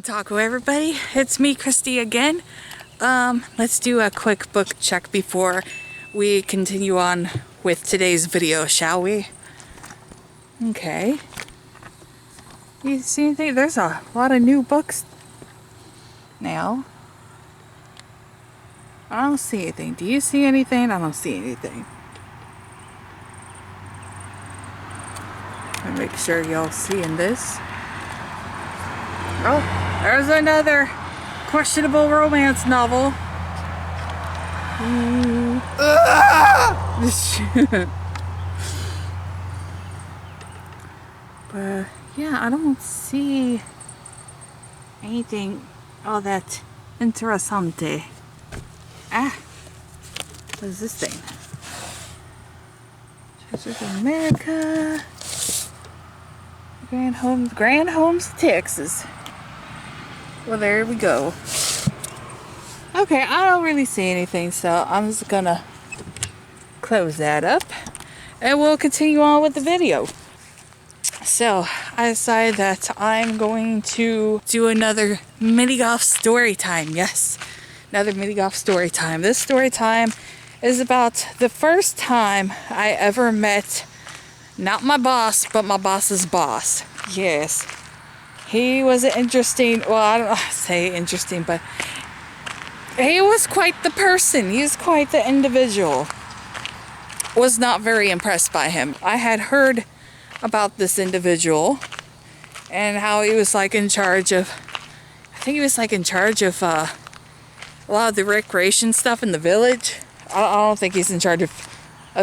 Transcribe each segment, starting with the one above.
Taco everybody, it's me Christy again. Let's do a quick book check before we continue on with today's video, shall we? Okay. You see anything? There's a lot of new books now. I don't see anything. Do you see anything? I don't see anything. I'll make sure y'all seeing this. Oh, there's another questionable romance novel. But yeah, I don't see anything all that interessante. What is this thing? Treasures of America. Grand Homes, Texas. Well, there we go. Okay, I don't really see anything, so I'm just gonna close that up and we'll continue on with the video. So I decided that I'm going to do another mini golf story time. Yes, another mini golf story time. This story time is about the first time I ever met not my boss, but my boss's boss. Yes. He was an interesting, well, I don't say interesting, but he was quite the person. He was quite the individual. Was not very impressed by him. I had heard about this individual and how he was like in charge of, I think he was like in charge of a lot of the recreation stuff in the village. I don't think he's in charge of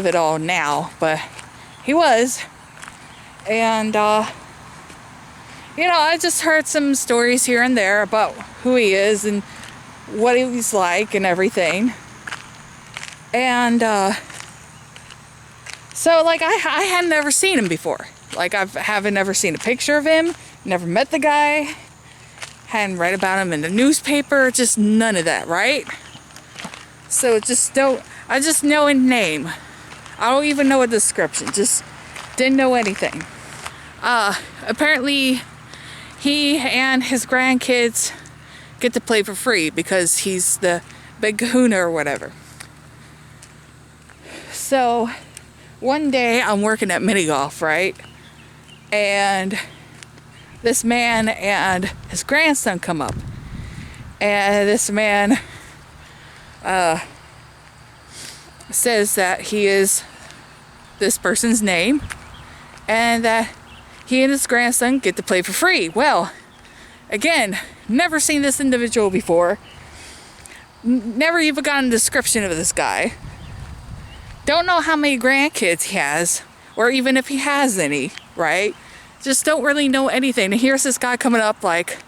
it all now, but he was. And you know, I just heard some stories here and there about who he is and what he's like and everything. And so like I had never seen him before. Like I haven't never seen a picture of him, never met the guy, hadn't read about him in the newspaper, just none of that, right? So I just know a name. I don't even know a description, just didn't know anything. Apparently he and his grandkids get to play for free because he's the big kahuna or whatever. So one day I'm working at mini golf, right? And this man and his grandson come up. And this man says that he is this person's name and that he and his grandson get to play for free. Well, again, never seen this individual before. Never even gotten a description of this guy. Don't know how many grandkids he has, or even if he has any, right? Just don't really know anything. And here's this guy coming up like,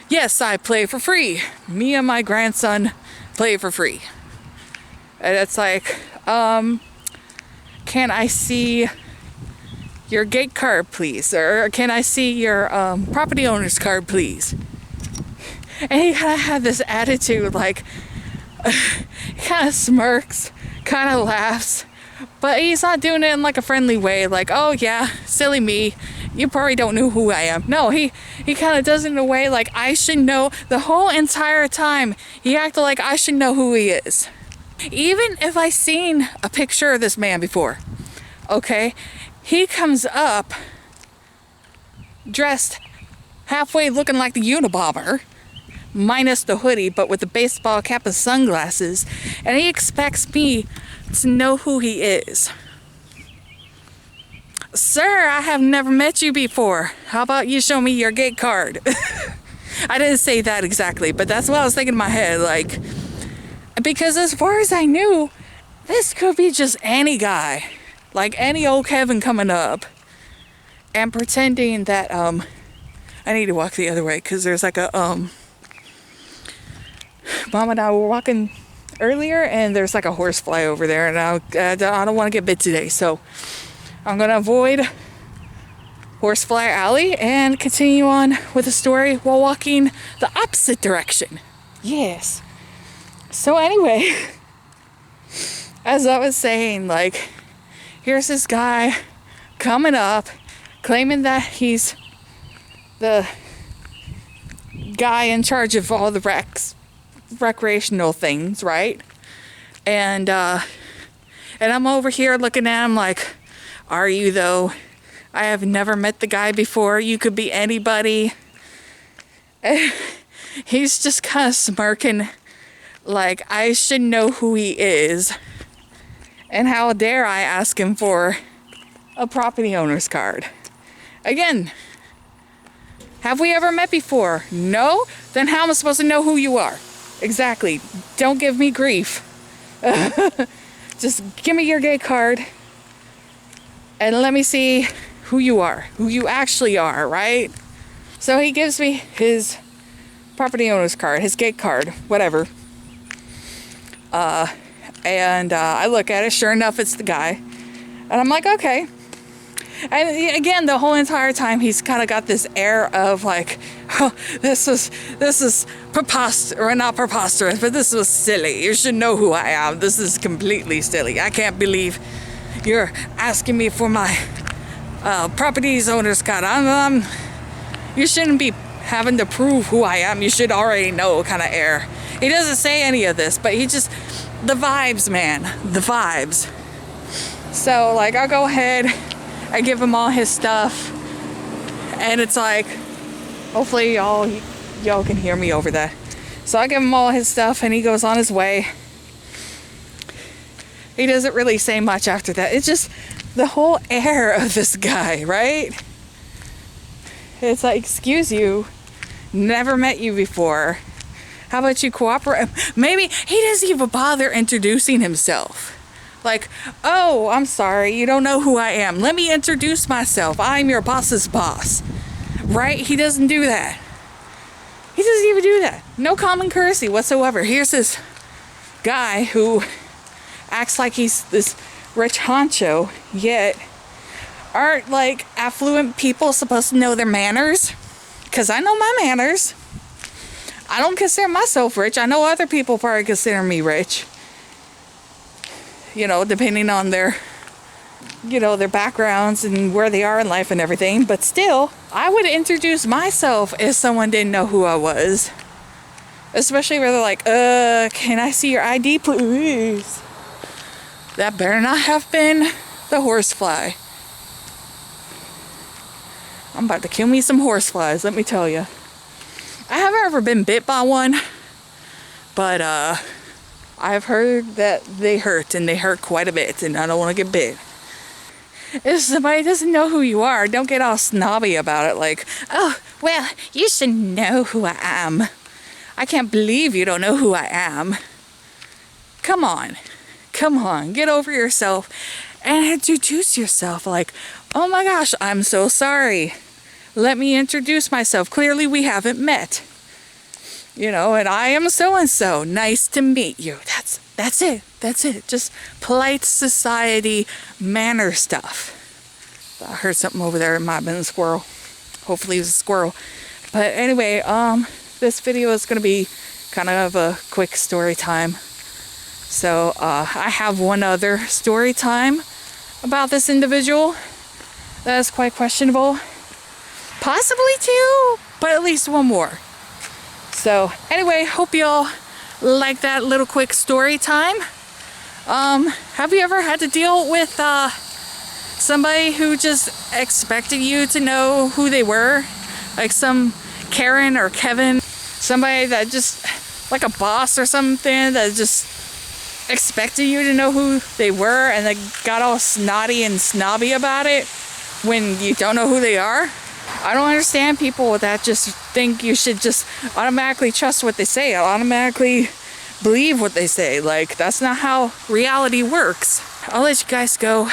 yes, I play for free. Me and my grandson play for free. And it's like, can I see your gate card, please? Or can I see your property owner's card, please? And he kind of had this attitude, like, he kind of smirks, kind of laughs, but he's not doing it in like a friendly way, like, oh yeah, silly me, you probably don't know who I am. No, he kind of does it in a way like I should know. The whole entire time, he acted like I should know who he is. Even if I seen a picture of this man before, okay? He comes up dressed halfway looking like the Unabomber, minus the hoodie, but with the baseball cap and sunglasses, and he expects me to know who he is. Sir, I have never met you before. How about you show me your gate card? I didn't say that exactly, but that's what I was thinking in my head, like, because as far as I knew, this could be just any guy. Like any old Kevin coming up and pretending that I need to walk the other way because there's like a Mom and I were walking earlier and there's like a horsefly over there, and I don't want to get bit today, so I'm gonna avoid Horsefly Alley and continue on with the story while walking the opposite direction. Yes. So anyway, as I was saying, like, here's this guy coming up, claiming that he's the guy in charge of all the recreational things, right? And I'm over here looking at him like, are you though? I have never met the guy before. You could be anybody. And he's just kind of smirking like I should know who he is. And how dare I ask him for a property owner's card? Again, have we ever met before? No? Then how am I supposed to know who you are? Exactly. Don't give me grief. Just give me your gate card and let me see who you are, who you actually are, right? So he gives me his property owner's card, his gate card, whatever. And I look at it, sure enough, it's the guy. And I'm like, okay. And again, the whole entire time, he's kind of got this air of like, oh, this is preposterous, or not preposterous, but this was silly. You should know who I am. This is completely silly. I can't believe you're asking me for my property owner's card. You shouldn't be having to prove who I am. You should already know kind of air. He doesn't say any of this, but he just, the vibes, man, the vibes. So like, I'll go ahead, I give him all his stuff, and it's like, hopefully y'all can hear me over that. So I give him all his stuff and he goes on his way. He doesn't really say much after that. It's just the whole air of this guy, right? It's like, excuse you, never met you before. How about you cooperate? Maybe he doesn't even bother introducing himself. Like, oh, I'm sorry, you don't know who I am. Let me introduce myself. I'm your boss's boss. Right? He doesn't do that. He doesn't even do that. No common courtesy whatsoever. Here's this guy who acts like he's this rich honcho, yet aren't like affluent people supposed to know their manners? Because I know my manners. I don't consider myself rich. I know other people probably consider me rich. You know, depending on their, you know, their backgrounds and where they are in life and everything. But still, I would introduce myself if someone didn't know who I was. Especially where they're like, can I see your ID, please? That better not have been the horsefly. I'm about to kill me some horseflies, let me tell you. I haven't ever been bit by one, but I've heard that they hurt, and they hurt quite a bit, and I don't want to get bit. If somebody doesn't know who you are, don't get all snobby about it, like, oh, well, you should know who I am. I can't believe you don't know who I am. Come on, get over yourself and introduce yourself, like, oh my gosh, I'm so sorry. Let me introduce myself. Clearly we haven't met. You know, and I am so-and-so. Nice to meet you. That's it. Just polite society manner stuff. I heard something over there. It might have been a squirrel. Hopefully it was a squirrel. But anyway, this video is going to be kind of a quick story time. So, I have one other story time about this individual that is quite questionable. Possibly two, but at least one more. So anyway, hope y'all like that little quick story time. Have you ever had to deal with somebody who just expected you to know who they were? Like some Karen or Kevin, somebody that just, like a boss or something, that just expected you to know who they were, and they got all snotty and snobby about it when you don't know who they are? I don't understand people that just think you should just automatically trust what they say, automatically believe what they say. Like, that's not how reality works. I'll let you guys go.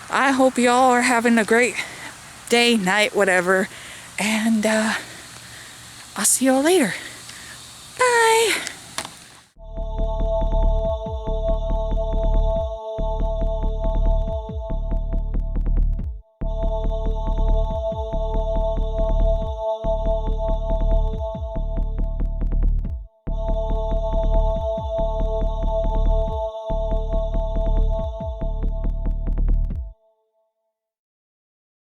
I hope y'all are having a great day, night, whatever. And I'll see y'all later. Bye.